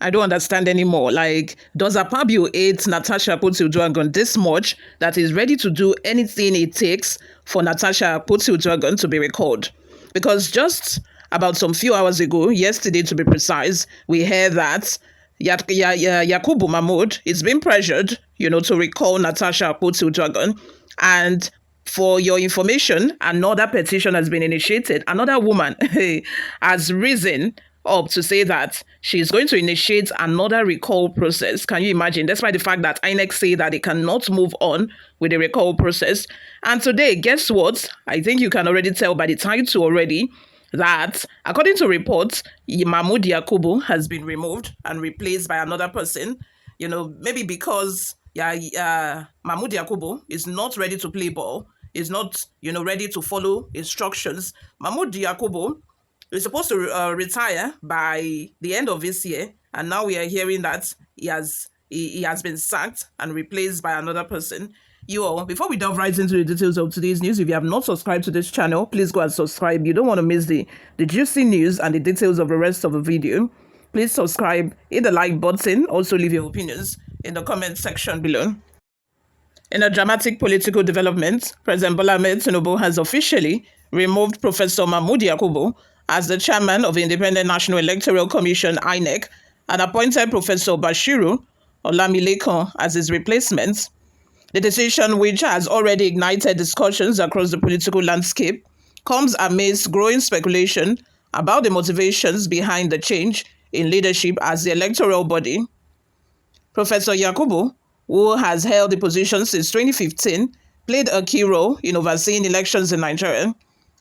I don't understand anymore. Like, does Akpabio hate Natasha Akpoti-Uduaghan this much that he's ready to do anything it takes for Natasha Akpoti-Uduaghan to be recalled? Because just about some few hours ago, yesterday to be precise, we heard that Yakubu Mahmood is being pressured, to recall Natasha Akpoti-Uduaghan. And for your information, another petition has been initiated. Another woman has risen up to say that she's going to initiate another recall process. Can you imagine? Despite the fact that Inec say that they cannot move on with the recall process. And today, guess what? I think you can already tell by the title already that, according to reports, Mahmood Yakubu has been removed and replaced by another person. Maybe because Mahmood Yakubu is not ready to play ball, is not, ready to follow instructions. Mahmood Yakubu is supposed to retire by the end of this year, and now we are hearing that he has been sacked and replaced by another person. You all, before we delve right into the details of today's news, if you have not subscribed to this channel, please go and subscribe. You don't want to miss the juicy news and the details of the rest of the video. Please subscribe, hit the like button, also leave your opinions in the comment section below. In a dramatic political development, President Bola Ahmed Tinubu has officially removed Professor Mahmood Yakubu as the chairman of the Independent National Electoral Commission, Inec, and appointed Professor Bashiru Olamilekan as his replacement. The decision, which has already ignited discussions across the political landscape, comes amidst growing speculation about the motivations behind the change in leadership as the electoral body. Professor Yakubu, who has held the position since 2015, played a key role in overseeing elections in Nigeria,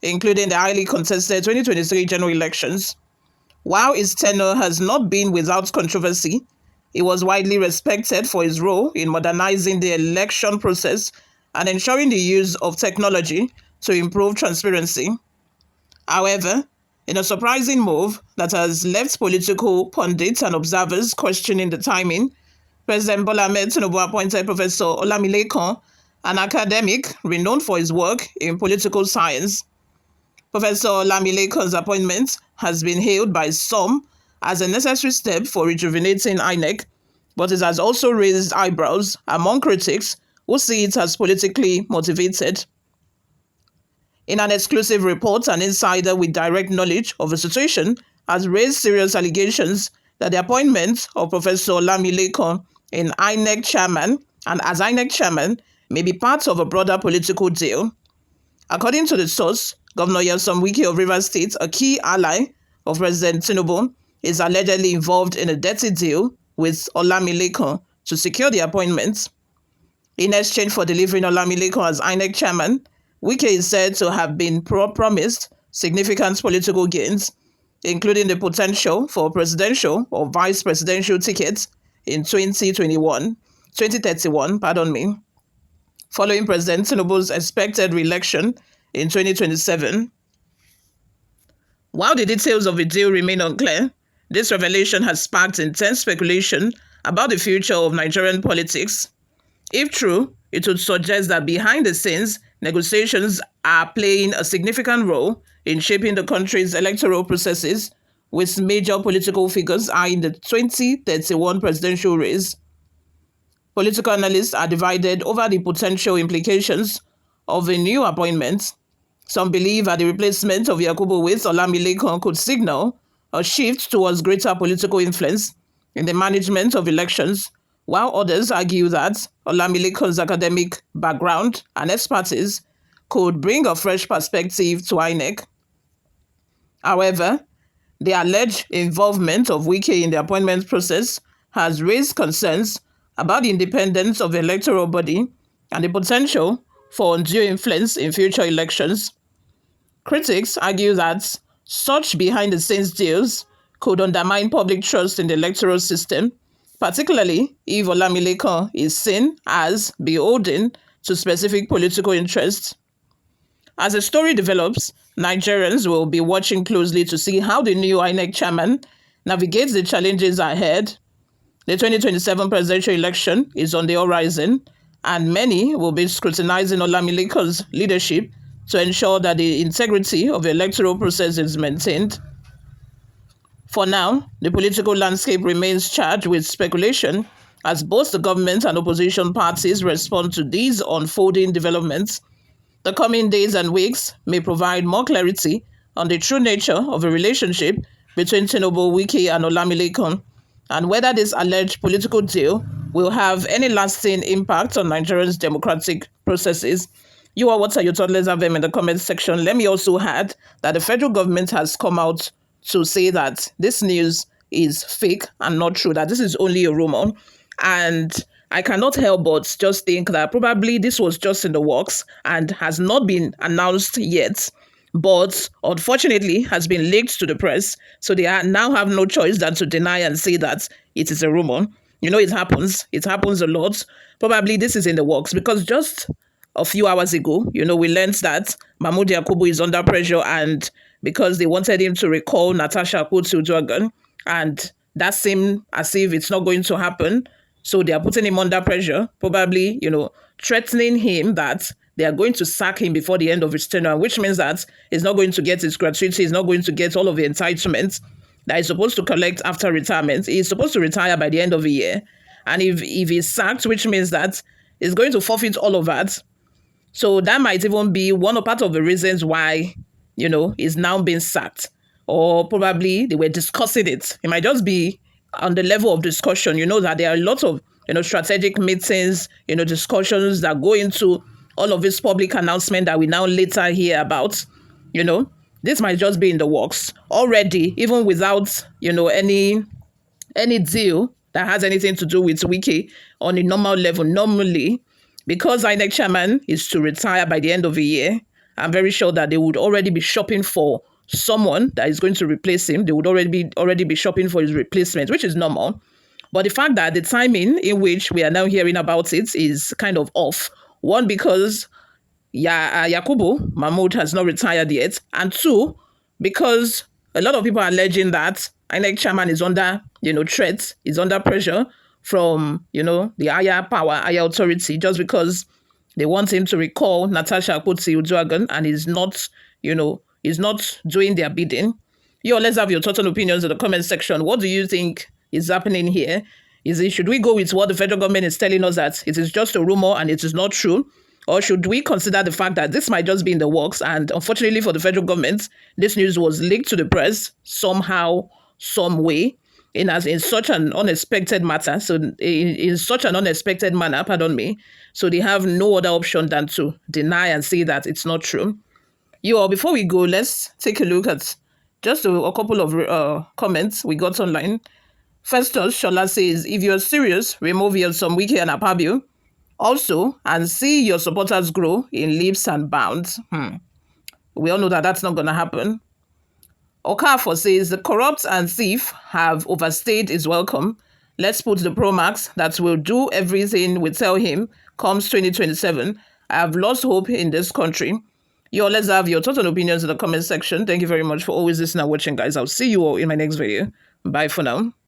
including the highly contested 2023 general elections. While his tenure has not been without controversy, he was widely respected for his role in modernizing the election process and ensuring the use of technology to improve transparency. However, in a surprising move that has left political pundits and observers questioning the timing, President Bola Ahmed Tinubu appointed Professor Olamilekan, an academic renowned for his work in political science. Professor Olamilekan's appointment has been hailed by some as a necessary step for rejuvenating Inec, but it has also raised eyebrows among critics who see it as politically motivated. In an exclusive report, an insider with direct knowledge of the situation has raised serious allegations that the appointment of Professor Olamilekan as INEC chairman may be part of a broader political deal. According to the source, Governor Wike of Rivers State, a key ally of President Tinubu, is allegedly involved in a dirty deal with Olamilekan to secure the appointment. In exchange for delivering Olamilekan as INEC chairman, Wike is said to have been promised significant political gains, including the potential for presidential or vice presidential tickets in 2031, following President Tinubu's expected re-election in 2027. While the details of the deal remain unclear, this revelation has sparked intense speculation about the future of Nigerian politics. If true, it would suggest that behind the scenes, negotiations are playing a significant role in shaping the country's electoral processes, with major political figures eyeing the 2031 presidential race. Political analysts are divided over the potential implications of a new appointment. Some believe that the replacement of Yakubu with Olamilekan could signal a shift towards greater political influence in the management of elections, while others argue that Olamilekan's academic background and expertise could bring a fresh perspective to INEC. However, the alleged involvement of Wike in the appointment process has raised concerns about the independence of the electoral body and the potential for undue influence in future elections. Critics argue that such behind-the-scenes deals could undermine public trust in the electoral system, particularly if Olamilekan is seen as beholden to specific political interests. As the story develops, Nigerians will be watching closely to see how the new INEC chairman navigates the challenges ahead. The 2027 presidential election is on the horizon, and many will be scrutinizing Olamilekan's leadership to ensure that the integrity of the electoral process is maintained. For now, the political landscape remains charged with speculation as both the government and opposition parties respond to these unfolding developments. The coming days and weeks may provide more clarity on the true nature of the relationship between Tinubu, Wike, and Olamilekan, and whether this alleged political deal will have any lasting impact on Nigeria's democratic processes. You are what are your thoughts? Let's have them in the comment section. Let me also add that the federal government has come out to say that this news is fake and not true, that this is only a rumor. And I cannot help but just think that probably this was just in the works and has not been announced yet, but unfortunately has been leaked to the press. So they now have no choice than to deny and say that it is a rumor. You know, it happens. It happens a lot. Probably this is in the works because just a few hours ago, we learned that Mahmoud Yakubu is under pressure, and because they wanted him to recall Natasha Akpoti-Uduaghan, and that seemed as if it's not going to happen. So they are putting him under pressure, probably, threatening him that they are going to sack him before the end of his tenure, which means that he's not going to get his gratuity, he's not going to get all of the entitlements that he's supposed to collect after retirement. He's supposed to retire by the end of the year. And if he's sacked, which means that he's going to forfeit all of that. So that might even be one of part of the reasons why, he's now being sacked. Or probably they were discussing it. It might just be on the level of discussion. You know that there are lots of, strategic meetings, discussions that go into all of this public announcement that we now later hear about. This might just be in the works already, even without, any deal that has anything to do with Wike on a normal level. Normally, because Inec chairman is to retire by the end of the year, I'm very sure that they would already be shopping for someone that is going to replace him. They would already be shopping for his replacement, which is normal. But the fact that the timing in which we are now hearing about it is kind of off. One, because Yakubu Mahmoud has not retired yet, and two, because a lot of people are alleging that INEC chairman is under, threat, is under pressure from, the higher power, higher authority, just because they want him to recall Natasha Akpoti-Uduaghan and is not, is not doing their bidding. Let's have your thoughts and opinions in the comment section. What do you think is happening here? Should we go with what the federal government is telling us, that it is just a rumor and it is not true? Or should we consider the fact that this might just be in the works, and unfortunately for the federal government, this news was leaked to the press somehow, some way, in such an unexpected matter. So in such an unexpected manner, pardon me. So they have no other option than to deny and say that it's not true. Before we go, let's take a look at just a couple of comments we got online. Festus Shola says, if you're serious, remove your some Wike and Akpabio. Also, and see your supporters grow in leaps and bounds. We all know that that's not going to happen. Okafor says, the corrupt and thief have overstayed his welcome. Let's put the Pro-Max that will do everything we tell him comes 2027. I have lost hope in this country. Let's have your thoughts and opinions in the comment section. Thank you very much for always listening and watching, guys. I'll see you all in my next video. Bye for now.